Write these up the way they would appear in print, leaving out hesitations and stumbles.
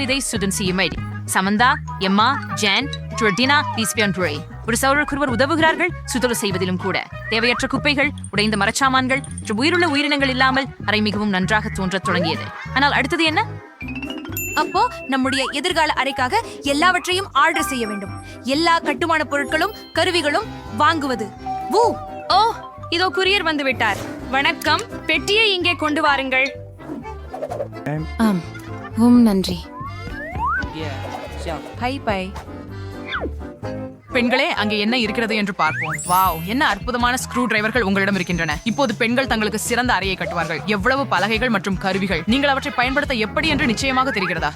இதை சுதன் செய்யும் சமந்தா, எம்மா, ஜான், ட்ரெடினா, தீஸ்பியான்ட்ரே ஒரு சௌரக்குருவர் உதவுகிறார்கள் சுத்தம் செய்வதிலும் கூட. தேவையற்ற குப்பைகள், உடைந்த மரச்சாமான்கள் மற்றும் உயிருள்ள உயிரினங்கள் இல்லாமல் அறை மிகவும் நன்றாக தோன்றத் தொடங்கியது. ஆனால் அடுத்தது என்ன? அப்போ நம்முடைய எதிர்கால அறைக்காக எல்லாவற்றையும் ஆர்டர் செய்ய வேண்டும். எல்லா கட்டுமான பொருட்களும் கருவிகளும் வாங்குவது. ஓ, இதோ குரியர் வந்து விட்டார். வணக்கம், பெட்டியை இங்கே கொண்டு வாருங்கள். நன்றி. Bye bye. பெண்களே, அங்கே என்ன இருக்கிறது என்று பார்ப்போம். வாவ், என்ன அற்புதமான ஸ்க்ரூ டிரைவர்கள் உங்களிடம் இருக்கின்றன. இப்போது பெண்கள் தங்களுக்கு சிறந்த அறையை கட்டுவார்கள். எவ்வளவு பலகைகள் மற்றும் கருவிகள்! நீங்கள் அவற்றை பயன்படுத்த எப்படி என்று நிச்சயமாக தெரிகிறதா?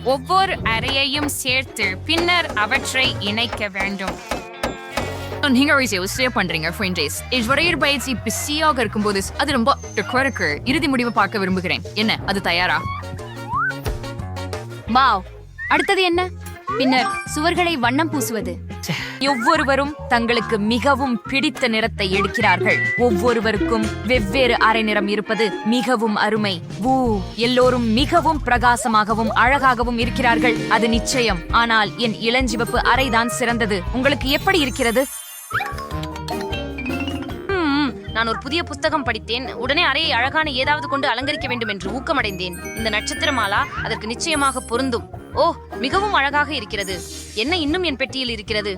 ஒவ்வொரு அறையையும் சேர்த்து பின்னர் அவற்றை இணைக்க வேண்டும். நீங்க பண்றீங்க பயிற்சி பிஸியாக இருக்கும்போது அது ரொம்ப இறுதி முடிவை பார்க்க விரும்புகிறேன். என்ன அது தயாரா? வாவ், அடுத்தது என்ன? பின்னர் சுவர்களை வண்ணம் பூசுவது. ஒவ்வொருவரும் தங்களுக்கு மிகவும் பிடித்த நிறத்தை எடுக்கிறார்கள். ஒவ்வொருவருக்கும் வெவ்வேறு அரை நிறம் இருப்பது மிகவும் அருமை. எல்லோரும் மிகவும் பிரகாசமாகவும் அழகாகவும் இருக்கிறார்கள், அது நிச்சயம். ஆனால் என் இளஞ்சிவப்பு அறைதான் சிறந்தது. உங்களுக்கு எப்படி இருக்கிறது? நான் ஒரு புதிய புத்தகம் படித்தேன். உடனே அறையை அழகான ஏதாவது கொண்டு அலங்கரிக்க வேண்டும் என்று ஊக்கமடைந்தேன். இந்த நட்சத்திர மாலா அதற்கு நிச்சயமாக பொருந்தும். ஓ, மிகவும் அழகாக இருக்கிறது. என்ன இன்னும் என் பெட்டியில் இருக்கிறது?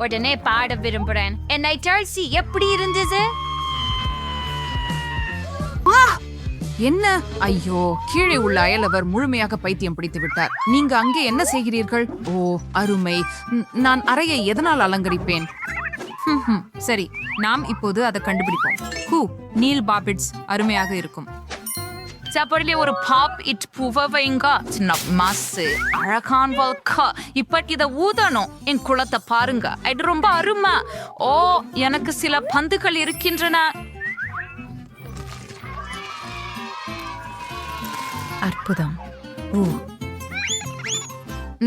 உடனே பாட விரும்புறேன். என்னை டர்சி எப்படி இருந்தது? என்ன? ஐயோ, கீழே உள்ள அயலவர் முழுமையாக பைத்தியம் பிடித்து விட்டார். நீங்க அங்கே என்ன செய்கிறீர்கள்? ஓ, அருமை. நான் அறையை எதனால் அலங்கரிப்பேன்? சரி, நாம் இப்போது அதை கண்டுபிடிப்போம். நீல் பாபிட்ஸ் அருமையாக இருக்கும். சாப்பாடுல ஒரு பாப் இட் புவவைங்க மாசு அழகான் வாழ்க்கை. இப்படி இதை ஊதணும். என் குளத்தை பாருங்க, இது ரொம்ப அருமை. ஓ, எனக்கு சில பந்துகள் இருக்கின்றன. அற்புதம்.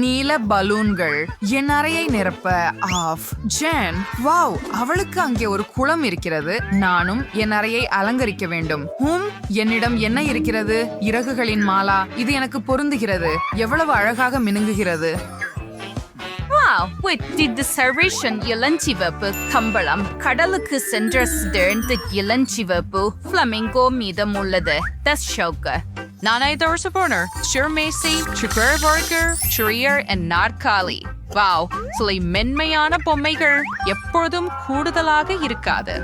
நீல பலூன்கள் என் அறையை நிரப்ப ஆஃப். ஜான், வாவ், அவளுக்கு அங்கே ஒரு குளம் இருக்கிறது. நானும் என் அறையை அலங்கரிக்க வேண்டும். என்னிடம் என்ன இருக்கிறது? இறகுகளின் மாலா. இது எனக்கு பொருந்துகிறது. எவ்வளவு அழகாக மினுங்குகிறது. இளஞ்சிவப்பு கம்பளம் கடலுக்கு சென்ற இளஞ்சிவப்பு பிளமிங்கோ மீதம் உள்ளது. நாற்காலி. வாவ், சில மென்மையான பொம்மைகள் எப்பொழுதும் கூடுதலாக இருக்காது.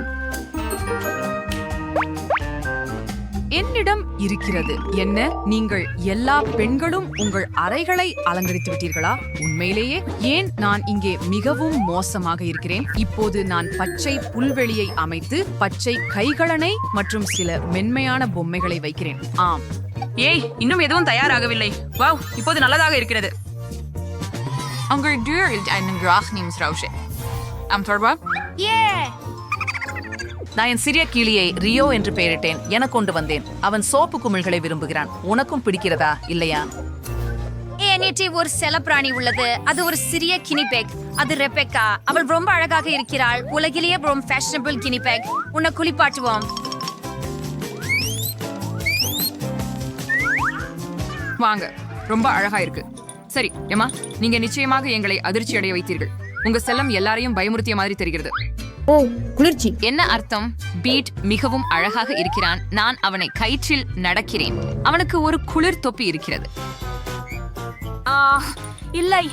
என்னிடம் இருக்கிறது. என்ன, நீங்கள் எல்லா பெண்களும் உங்கள் அறைகளை அலங்கரித்து விட்டீர்களா? உண்மையிலேயே ஏன் நான் இங்கே மிகவும் மோசமாக இருக்கிறேன்? இப்போது நான் பச்சை புல்வெளியை அமைத்து பச்சை கைகளனை மற்றும் சில மென்மையான பொம்மைகளை வைக்கிறேன். ஆம். ஏய், இன்னும் எதுவும் தயாராகவில்லை. வாவ், இப்போது நல்லதாக இருக்கிறது. உங்கள் நான் என் சிறிய கிளியை ரியோ என்று பெயரிட்டேன். என கொண்டு வந்தேன். அவன் சோப்பு குமிழ்களை விரும்புகிறான். உனக்கும் பிடிக்கிறதா இல்லையா? ஒரு செல்லப்பிராணி உள்ளது. அது ஒரு சிறிய கினிபெக். அது ரெபெக்கா. அவள் ரொம்ப அழகாக இருக்கிறாள். உலகிலேயே ரொம்ப ஃபேஷனபிள் கினிபெக். உன்னை குளிப்பாட்டுவோம். வாங்க, ரொம்ப அழகா இருக்கு. சரி ஏமா, நீங்க நிச்சயமாக எங்களை அதிர்ச்சி அடைய வைத்தீர்கள். உங்க செல்லம் எல்லாரையும் பயமுறுத்திய மாதிரி தெரிகிறது. ஓ, குளிர்ச்சி. என்ன அர்த்தம்? பீட் மிகவும் அழகாக இருக்கிறான். நான் அவனை கயிற்றில் நடக்கிறேன். அவனுக்கு ஒரு குளிர் தொப்பி இருக்கிறது. இல்லை.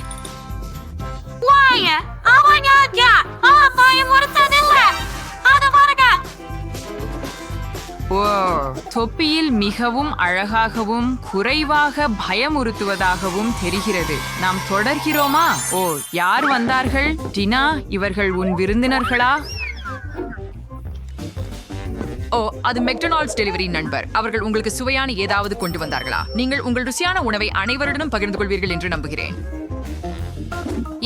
ஓ, தொப்பியில் மிகவும் அழகாகவும் குறைவாக பயமுறுத்துவதாகவும் தெரிகிறது. நாம் தொடர்கிறோமா? ஓ, யார் வந்தார்கள்? டினா, இவர்கள் உன் விருந்தினர்களா? ஓ, அது மெக்டொனால்ட்ஸ் டெலிவரி நண்பர். அவர்கள் உங்களுக்கு சுவையான ஏதாவது கொண்டு வந்தார்களா? நீங்கள் உங்கள் ருசியான உணவை அனைவருடனும் பகிர்ந்து கொள்வீர்கள் என்று நம்புகிறேன்.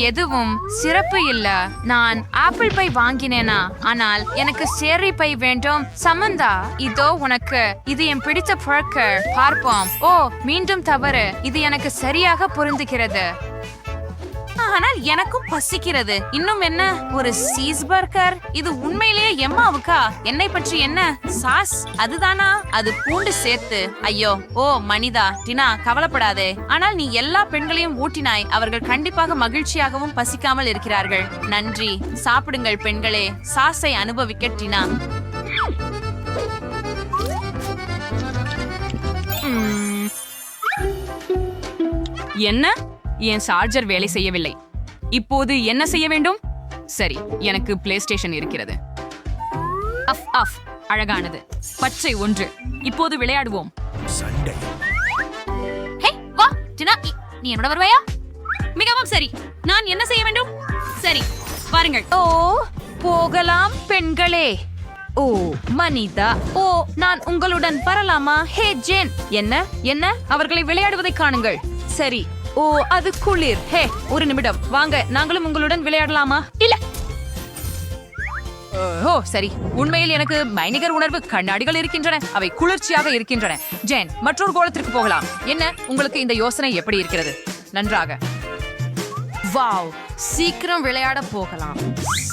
எதுவும் சிறப்பு இல்ல. நான் ஆப்பிள் பை வாங்கினேனா, ஆனால் எனக்கு சேரி பை வேண்டும். சமந்தா, இதோ உனக்கு. இது என் பிடித்த பழக்க. பார்ப்போம். ஓ, மீண்டும் தவறு. இது எனக்கு சரியாக பொருந்துகிறது. ஆனால் எனக்கும் பசிக்கிறது. இன்னும் என்ன, ஒரு சீஸ் பர்கர். இது உண்மையிலேயே எம்மாவுக்கா? என்னை பற்றி என்ன? சாஸ் அதுதானா? அது பூண்டு சேர்த்து. ஐயோ, ஓ மனிதா, டினா கவலைப்படாதே. ஆனால் நீ எல்லா பெண்களையும் ஊட்டினாய். அவர்கள் கண்டிப்பாக மகிழ்ச்சியாகவும் பசிக்காமல் இருக்கிறார்கள். நன்றி. சாப்பிடுங்கள் பெண்களே. சாஸை அனுபவிக்க டினா. என்ன? என் சார்ஜர் வேலை செய்யவில்லை. இப்போது என்ன செய்ய வேண்டும்? சரி, எனக்கு பிளே ஸ்டேஷன் இருக்கிறது. அஃப் அஃப், அழகானது. பச்சை ஒன்று. இப்போது விளையாடுவோம். ஹே, வா டினா, நீ என்னோட வருவாயா? மிகவும் சரி. நான் என்ன செய்ய வேண்டும்? சரி, வாருங்கள். ஓ, போகலாம் பெண்களே. ஓ மனிதா, ஓ நான் உங்களுடன் வரலாமா? ஹே ஜேன், என்ன என்ன அவர்களை விளையாடுவதை காணுங்கள். சரி. ஓ, அது குளிர். ஹே, ஒரு நிமிடம் வாங்க, நாங்களும் உங்களுடன் விளையாடலாமா? இல்ல. ஓ சரி. உண்மையில் எனக்கு மைனிகர் உணர்வு கண்ணாடிகள் இருக்கின்றன. அவை குளிர்ச்சியாக இருக்கின்றன. ஜேன், மற்றொரு கோலத்திற்கு போகலாம். என்ன, உங்களுக்கு இந்த யோசனை எப்படி இருக்கிறது? நன்றாக. வாவ், சீக்கிரம் விளையாட போகலாம்.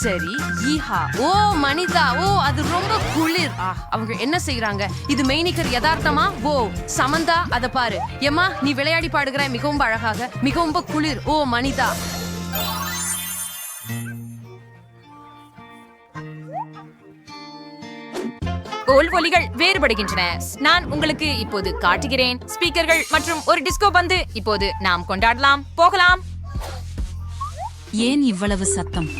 சரி. ஈஹா. ஓ மனிதா, ஓ அது ரொம்ப குளிர். அவங்க என்ன செய்யறாங்க? இது மெய்னிகர் யதார்த்தமா? ஓ சமந்தா, அத பாரு. எம்மா, நீ விளையாடி பாடுகிறாய் மிகவும் அழகாக. மிகவும் குளிர். ஓ மனிதா. ஒலிகள் வேறுபடுகின்றன. நான் உங்களுக்கு இப்போது காட்டுகிறேன். ஸ்பீக்கர்கள் மற்றும் ஒரு டிஸ்கோ பந்து. இப்போது நாம் கொண்டாடலாம். போகலாம். ஏன் இவ்வளவு சத்தம்?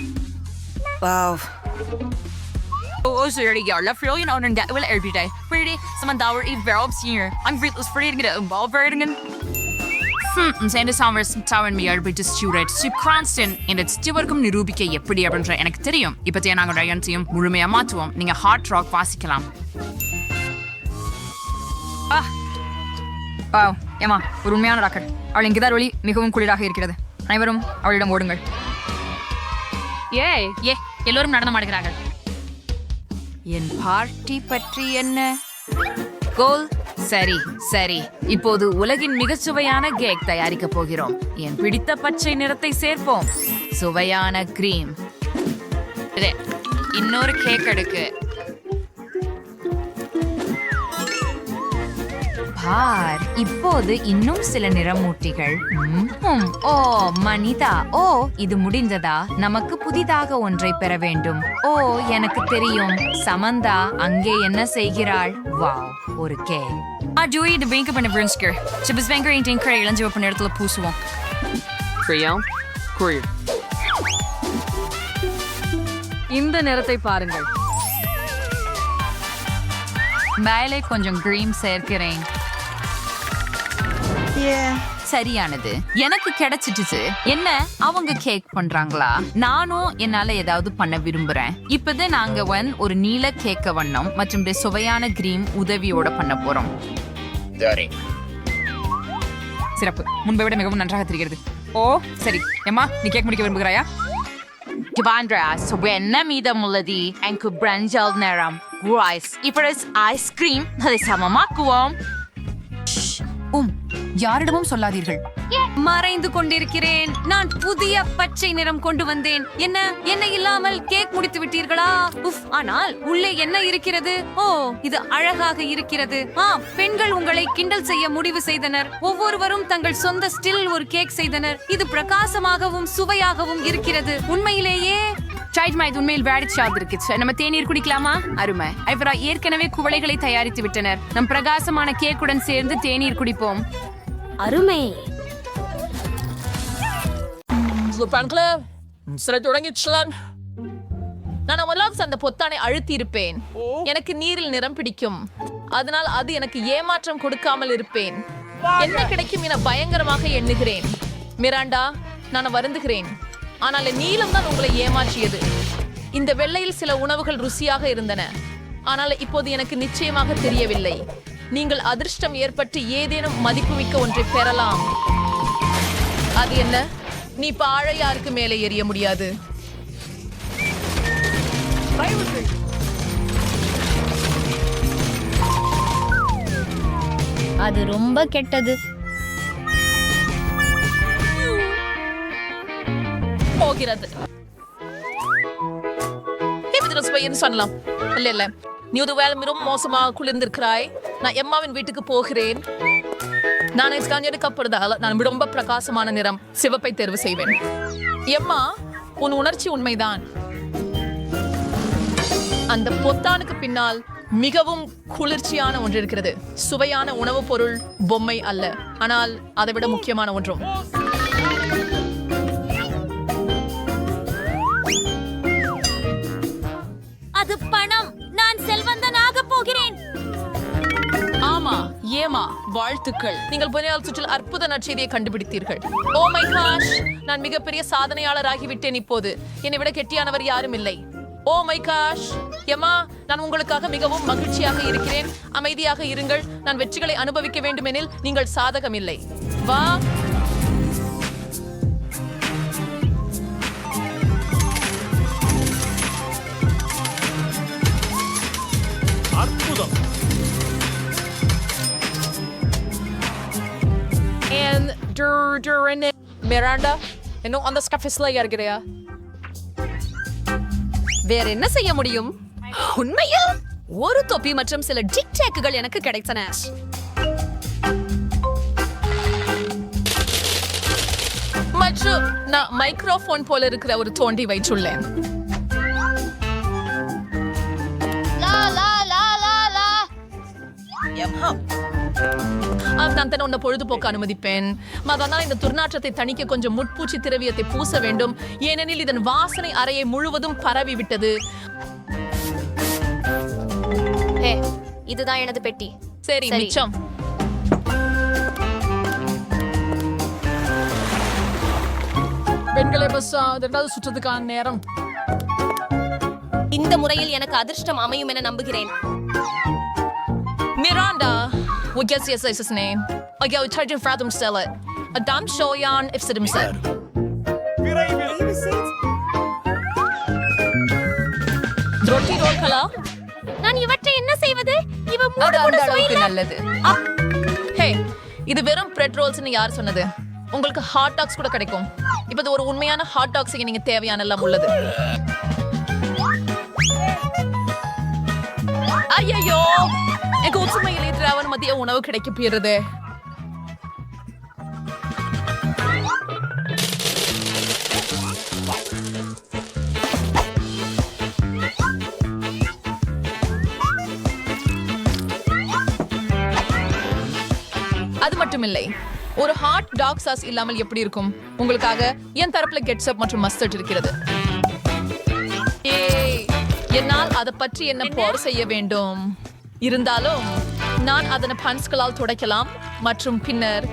நிரூபிக்க எப்படி அப்படின்ற எனக்கு தெரியும். இப்ப நாங்க ரயன்ஸையும் முழுமையா மாற்றுவோம். நீங்க ஹார்ட் ராக் வாசிக்கலாம். ஏமா, ஒரு உண்மையான ராக்கர். அவள் இங்குதான் ஒளி மிகவும் குளிராக இருக்கிறது. அனைவரும் அவளிடம் ஓடுங்கள். ஏ எல்லோரும் நடனம் ஆடுகிறார்கள். என் பார்ட்டி பற்றி என்ன? கோல். சரி சரி. இப்போது உலகின் மிக சுவையான கேக் தயாரிக்க போகிறோம். என் பிடித்த பச்சை நிறத்தை சேர்ப்போம். சுவையான கிரீம். இன்னொரு கேக் எடுக்கு. பார், இப்போது இன்னும் சில நிறமூட்டிகள். ஓ மனிதா, ஓ இது முடிந்ததா? நமக்கு புதிதாக ஒன்றை பெற வேண்டும். ஓ எனக்கு தெரியும். சமந்தா அங்கே என்ன செய்கிறாள்? வாவ், ஒரு cake. Joey, de bank op een brunsker. Ze bezwenker in den krijgen en ze op een ertele poesel. Crayon, Courier. இந்த நிறத்தை பாருங்கள். மேலே கொஞ்சம் கிரீம் சேர்க்கிறேன். சரியானது. எனக்கு கிடைச்சிடுச்சு. என்ன, அவங்க கேக் பண்றாங்களா? நானும் என்னால ஏதாவது பண்ண விரும்புறேன். இப்பதான் நாங்க ஒரு நீல கேக்க வண்ணம் மற்றும் சுவையான கிரீம் உதவியோட பண்ண போறோம். சிறப்பு. முன்பை விட மிகவும் நன்றாக தெரிகிறது. ஓ சரி. எம்மா, நீ கேக் முடிக்க விரும்புகிறாயா? என்ன மீதம் உள்ளது? எனக்கு பிரஞ்சல் நேரம். இப்ப ஐஸ்கிரீம் அதை சமமாக்குவோம். யாரிடமும் சொல்லாதீர்கள். மறைந்து கொண்டிருக்கிறேன். நான் புதிய பச்சை நிறம் கொண்டு வந்தேன். என்ன இல்லாமல் கேக் முடித்து விட்டீர்களா? ஆனால் உள்ளே என்ன இருக்கிறது? ஓ, இது அழகாக இருக்கிறது. பெண்கள் உங்களை கிண்டல் செய்ய முடிவு செய்தனர். ஒவ்வொருவரும் தங்கள் சொந்த ஸ்டில் ஒரு கேக் செய்தனர். இது பிரகாசமாகவும் சுவையாகவும் இருக்கிறது. உண்மையிலேயே உண்மையில் நம்ம தேநீர் குடிக்கலாமா? அருமை. இவரா ஏற்கனவே குவளைகளை தயாரித்து விட்டனர். நம் பிரகாசமான கேக்குடன் சேர்ந்து தேநீர் குடிப்போம். அருமை. நான் முதலாவது அந்த பொத்தானை அழுத்தி இருப்பேன். எனக்கு நீரில் நிறம் பிடிக்கும். அதனால் அது எனக்கு ஏமாற்றம் கொடுக்காமல் இருப்பேன். என்ன கிடைக்கும் என பயங்கரமாக எண்ணுகிறேன். மிராண்டா, நான் வருந்துகிறேன். ஆனால் நீலம் தான் உங்களை ஏமாற்றியது. இந்த வெள்ளையில் சில உணவுகள் ருசியாக இருந்தன. ஆனால் இப்போது எனக்கு நிச்சயமாக தெரியவில்லை. நீங்கள் அதிர்ஷ்டம் ஏற்பட்டு ஏதேனும் மதிப்புமிக்க ஒன்றை பெறலாம். அது என்ன? நீ பாழை யாருக்கு மேலே எறிய முடியாது. அது ரொம்ப கெட்டது. போகிறது. சொல்லலாம் இல்ல இல்ல, நீ ஒரு வேலை மிகவும் மோசமாக குளிர்ந்திருக்கிறாய். நான் எம்மாவின் வீட்டுக்கு போகிறேன். நான் எடுக்கப்படுறதால நான் ரொம்ப பிரகாசமான நிறம் சிவப்பை தேர்வு செய்வேன். எம்மா, உன் உணர்ச்சி உண்மைதான். அந்த பொத்தானுக்கு பின்னால் மிகவும் குளிர்ச்சியான ஒன்று இருக்கிறது. சுவையான உணவுப் பொருள் பொம்மை அல்ல, ஆனால் அதை விட முக்கியமான ஒன்றும். அது பணம். நான் செல்வந்தனாக போகிறேன். ஆமா, ஏமா, வாழ்த்துக்கள். நீங்கள் புயல் சுற்றில் அற்புத நற்செய்தியை கண்டுபிடித்தீர்கள். ஓ மை காஷ், நான் மிகப்பெரிய சாதனையாளராகிவிட்டேன். இப்போது என்னை விட கெட்டியானவர் யாரும் இல்லை. ஓ மை காஷ், எம்மா, நான் உங்களுக்காக மிகவும் மகிழ்ச்சியாக இருக்கிறேன். அமைதியாக இருங்கள். நான் வெற்றிகளை அனுபவிக்க வேண்டுமெனில் நீங்கள் சாதகம் இல்லை. வா. அற்புதம். மிராண்டா, இன்னும் அந்த ஸ்கஃபிஸ்ல இருக்கிறியா? வேற என்ன செய்ய முடியும்? உண்மையில் ஒரு தொப்பி மற்றும் சில டிக்டேக்குகள் எனக்கு கிடைத்தன. மற்றும் நான் மைக்ரோஃபோன் போல இருக்கிற ஒரு தோண்டி வைத்துள்ளேன். நான் தான் உன்னை பொழுதுபோக்க அனுமதிப்பேன். அதனால் இந்த துர்நாற்றத்தை தணிக்க கொஞ்சம் முட்பூச்சி திரவியத்தை பூச வேண்டும், ஏனெனில் இதன் வாசனை அறையை முழுவதும் பரவி விட்டது. இதுதான் எனது பெட்டி. சரி, மிச்சம். பெண்களை பஸ் சுற்றத்துக்கான நேரம். இந்த முறையில் எனக்கு அதிர்ஷ்டம் அமையும் என நம்புகிறேன். Miranda, what guess yes is his name? I go charge him for them sell it. Adam Shoyan if Saddam said. ரொட்டி ரோல்களா? நான் இவற்றை என்ன செய்வது? இவ அது மூணு அந்த கூட அளவுக்கு சுவையில்லை. நல்லது. ஹே, இது வெறும் பிரெட் ரோல்ஸ்னு யார் சொன்னது? உங்களுக்கு ஹாட் டாக்ஸ் கூட கிடைக்கும். இப்போ இது ஒரு உண்மையான ஹாட் டாக்ஸுக்கு நீங்க தேவையான எல்லாம் உள்ளது. ஐயோ, எனக்கு உண்மையிலே திராவன் மதிய உணவு கிடைக்க போகிறது. அது மட்டுமில்லை, ஒரு ஹாட் டாக் சாஸ் இல்லாமல் எப்படி இருக்கும்? உங்களுக்காக என் தரப்புல கெட்சப் மற்றும் மஸ்டர்ட் இருக்கிறது. என்னால் அதை பற்றி என்ன போர் செய்ய வேண்டும். இருந்தாலும் நான் அதனை பன்ஸ்களால் துடைக்கலாம் மற்றும் பின்னர்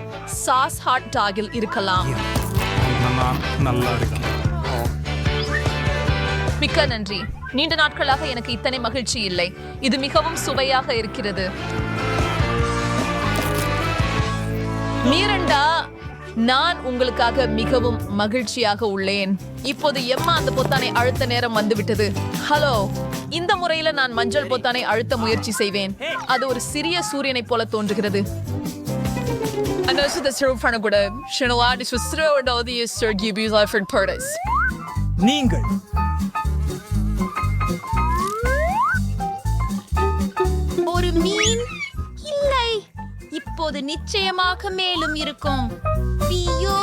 சாஸ் ஹாட் டாகில் இருக்கலாம். மிக்க நன்றி. நீண்ட நாட்களாக எனக்கு இத்தனை மகிழ்ச்சி இல்லை. இது மிகவும் சுவையாக இருக்கிறது. மீரண்டா, நான் உங்களுக்காக மிகவும் மகிழ்ச்சியாக உள்ளேன். இப்போது எம்மா அந்த பொத்தானை அழுத்த நேரம் வந்துவிட்டது. ஹலோ, இந்த முறையில நான் மஞ்சள் பொத்தானை அழுத்த முயற்சி செய்வேன். அது ஒரு சிறிய சூரியனை போல தோன்றுகிறது. நீங்கள் ஒரு மீன் இல்லை. இப்போது நிச்சயமாக மேலும் இருக்கும். ஐயோ,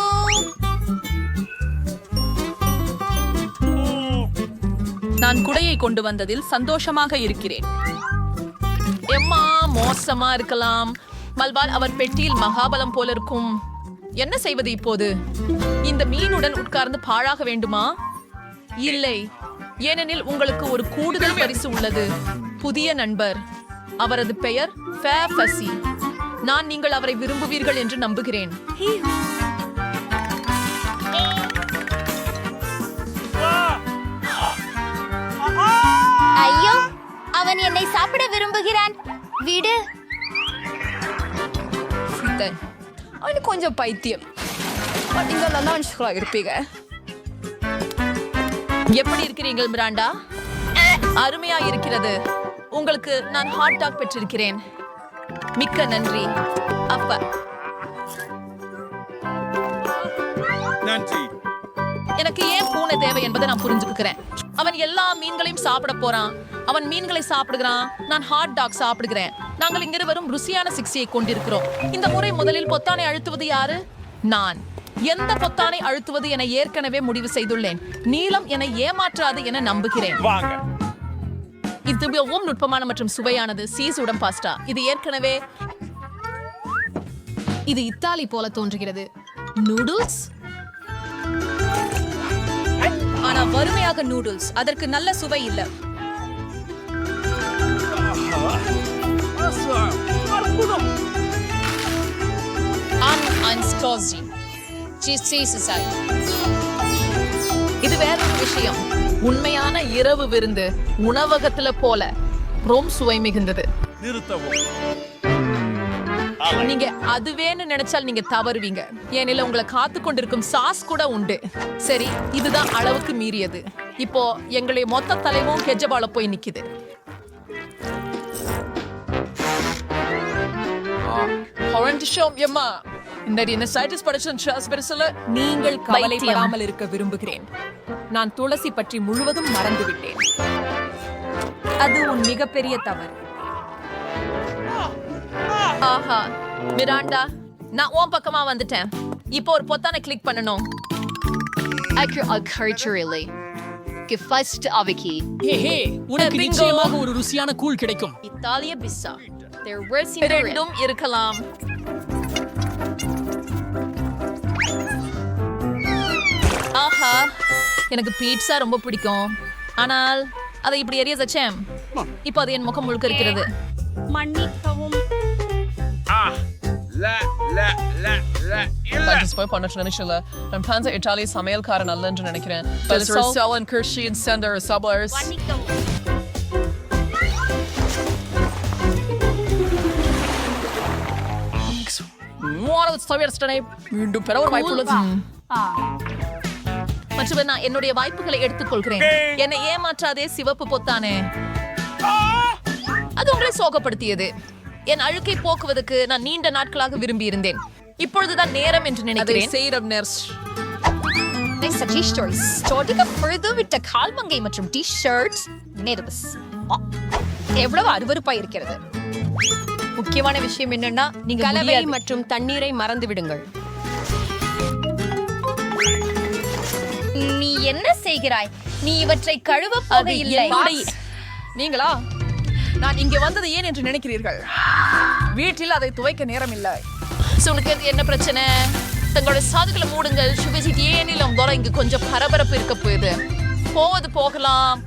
நான் குடையை கொண்டு வந்ததில் சந்தோஷமாக இருக்கிறேன். எம்மா, மோசமா இருக்கலாம். மல்பால் அவர் பெட்டியில் மகாபலம் போல இருக்கும். என்ன செய்வது இப்போது? இந்த மீனுடன் உட்கார்ந்து பாழாக வேண்டுமா? இல்லை, ஏனெனில் உங்களுக்கு ஒரு கூடுதல் பரிசு உள்ளது. புதிய நண்பர். அவரது பெயர் ஃபேஃபசி. நான் நீங்கள் அவரை விரும்புவீர்கள் என்று நம்புகிறேன். ஐயோ, அவன் என்னை சாப்பிட விரும்புகிறான். விடு. அவனுக்கு கொஞ்சம் பைத்தியம். நீங்க நல்லா இருப்பீங்க. எப்படி இருக்கிறீர்கள் மிராண்டா? அருமையா இருக்கிறது. உங்களுக்கு நான் ஹாட் டாக் பெற்றிருக்கிறேன். மிக்க நன்றி. அப்பா நன்றி. எனக்கு ஏன் பூனை தேவை என்பதை நான் புரிஞ்சுக்கிறேன். அவன் எல்லா மீன்களையும் சாப்பிட போறான். அவன் மீன்களை சாப்பிடுகிறான், நான் ஹாட் டாக் சாப்பிடுகிறேன். நாங்கள் இங்கிருவரும் ருசியான சிக்ஸியை கொண்டிருக்கிறோம். இந்த முறை முதலில் பொத்தானை அழுத்துவது யாரு? நான். எந்த பொத்தானை அழுத்துவது என ஏற்கனவே முடிவு செய்துள்ளேன். நீளம் என்னை ஏமாற்றாது என நம்புகிறேன். வாங்க. இது மிகவும் நுட்பமான மற்றும் சுவையானது. சீஸ் உடன் பாஸ்டா. இது இத்தாலி போல தோன்றுகிறது. நூடுல்ஸ், ஆனா வறுமையாக நூடுல்ஸ். அதற்கு நல்ல சுவை இல்ல. இது வேற ஒரு விஷயம். உண்மையான இரவு விருந்து உணவகத்துல போல ரொம்ப சுவை மிகுந்தது. நிறுத்தவும். நீங்க அதுவேன்னு நினைச்சால் நீங்க தவறுவீங்க. ஏனில உங்களை காத்து கொண்டிருக்கும் சாஸ் கூட உண்டு. சரி, இதுதான் அளவுக்கு மீறியது. இப்போ எங்களுடைய மொத்த தலைவும் கெஜபால போய் நிக்குது. நீங்கள் கவலைப்படாமல் இருக்க விரும்புகிறேன். நான் துளசி பற்றி முழுவதும் மறந்துவிட்டேன். அது உன் மிகப்பெரிய தவறு. ஆஹா, மிராண்டா, நான் உன் பக்கமா வந்துட்டேன். இப்போ ஒரு பொத்தானை கிளிக் பண்ணணும். உனக்கு நிச்சயமாக ஒரு ருசியான கூழ் கிடைக்கும். இத்தாலிய பிஸ்ஸா ரெண்டும் இருக்கலாம். ஆஹா, எனக்கு பீட்சா ரொம்ப பிடிக்கும். ஆனால் அதை இப்படி எரிய வச்சேன். இப்போ அது என் முகம் முழுக்க இருக்கிறது. மன்னிக்கவும். இட்டாலி சமையல்காரன் அல்ல என்று நினைக்கிறேன். மீண்டும் பெற ஒரு வாய்ப்பு உள்ளது. மற்றும் நான் என்னுடைய வாய்ப்புகளை எடுத்துக்கொள்கிறேன். என்னை ஏமாற்றாதே சிவப்பு பொத்தானே. அது உங்களை சோகப்படுத்தியது. என் அழுக்கை போக்குவதற்கு நான் நீண்ட நாட்களாக விரும்பி இருந்தேன். இப்பொழுதுதான் நேரம் என்று நினைக்கிறேன். விட்ட கால்மங்கை மற்றும் டி-ஷர்ட் எவ்வளவு அருவருப்பா இருக்கிறது. முக்கியமான விஷயம் என்னன்னா, நீங்க கலவை மற்றும் தண்ணீரை மறந்து விடுங்கள். நீ என்ன செய்கிறாய்? நீ இவற்றை கழுவ போக இல்லை. நீங்களா? நான் இங்கே வந்தது ஏன் என்று நினைக்கிறீர்கள்? வீட்டில் அதை துவைக்க நேரம் இல்லை. உனக்கு என்ன பிரச்சனை? தங்களுடைய சாதுகளை மூடுங்கள். சுபஜித் ஏனிலும் தோற இங்கு கொஞ்சம் பரபரப்பு இருக்க போகுது. போகலாம்.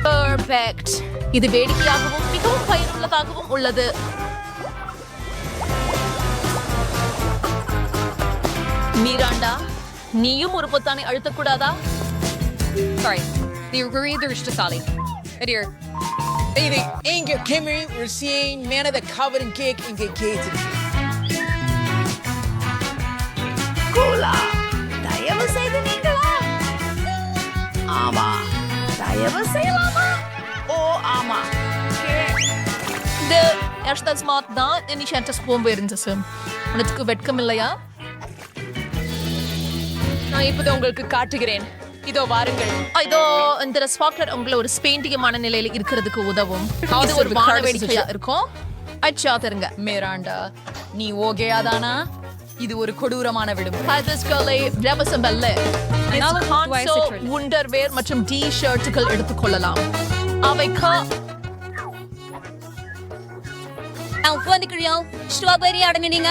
பெர்ஃபெக்ட். இது வேடிக்கையாகவும் மிகவும் பயனுள்ளதாகவும் உள்ளது. மீராண்டா, நீயும் ஒரு பொத்தானை அழுத்தக்கூடாதா? Inga Kimmy, we're seeing man of the covered and cake and get gated. தயவு செய்து நீங்களா? ஆமா, தயவு செய்யலாமா? ஓ ஆமா. இந்த எர்ஸ்டஸ் மாத் தான் நீ ஷான்டஸ் போம்பு இருந்துச்சு. உனக்கு வெட்கம் இல்லையா? நான் இப்போது உங்களுக்கு காட்டுகிறேன். இதோ வாருங்கள். இதோ இந்த ஸ்பாக்லர் உங்களை ஒரு ஸ்பெயிண்டியமான நிலையில இருக்கிறதுக்கு உதவும். இது ஒரு வானவேடிக்கையா இருக்கும். அச்சா தருங்க. மேராண்டா, நீ ஓகேயாதானா? இது ஒரு கொடூரமான விடுமுறை. ஹதஸ்களை ரபசம்பல்ல. உண்டர்வேர் மற்றும் டி ஷர்ட்டுகள் எடுத்துக்கொள்ளலாம். அவைக்கு ஸ்ட்ராபெரி அடங்கினீங்க.